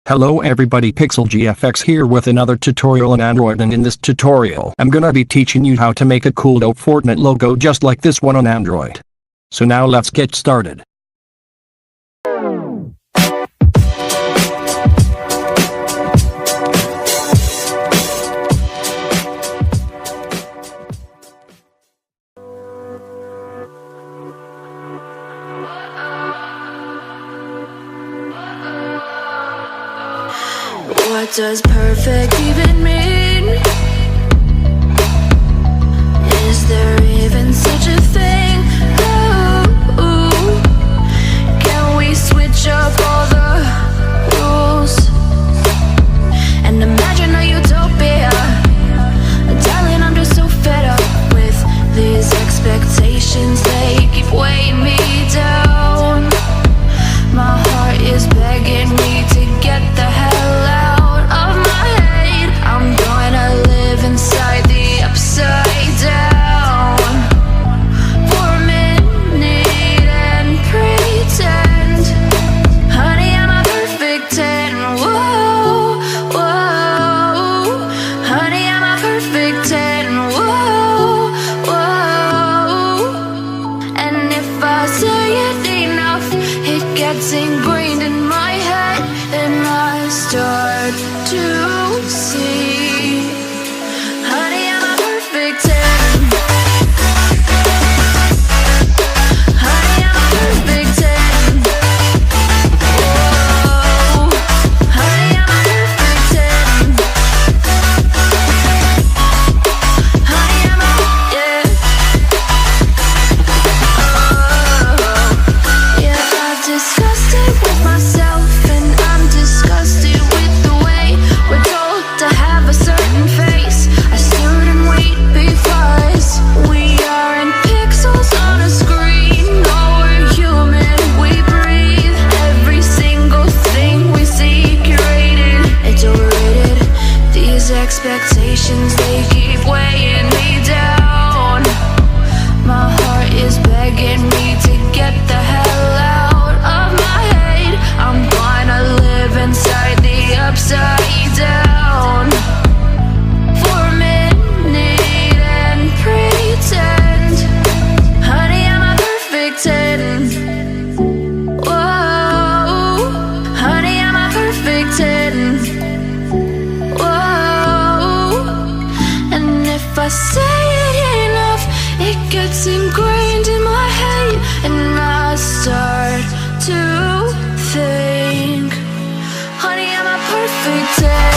Hello everybody, Pixel GFX here with another tutorial on Android, and in this tutorial I'm gonna be teaching you how to make a cool dope Fortnite logo just like this one on Android. So now let's get started. What does perfect even mean? Is there even such a thing? Ooh, can we switch up all the rules and imagine a utopia? Darling, I'm just so fed up with these expectations. They keep weighing me down. My heart is begging me to get the hell out. Inside the upside down for a minute and pretend, honey, I'm a perfect 10. Whoa, whoa, honey, I'm a perfect 10. Whoa, whoa, and if I say it enough, it gets ingrained in my head, and I start to see. Expectations, they keep weighing me down. My heart is begging me to get the hell out of my head. I'm gonna live inside the upside down for a minute and pretend, honey, I'm a perfect 10. Whoa, honey, I'm a perfect 10. If I say it enough, it gets ingrained in my head, and I start to think, honey, I'm a perfect 10.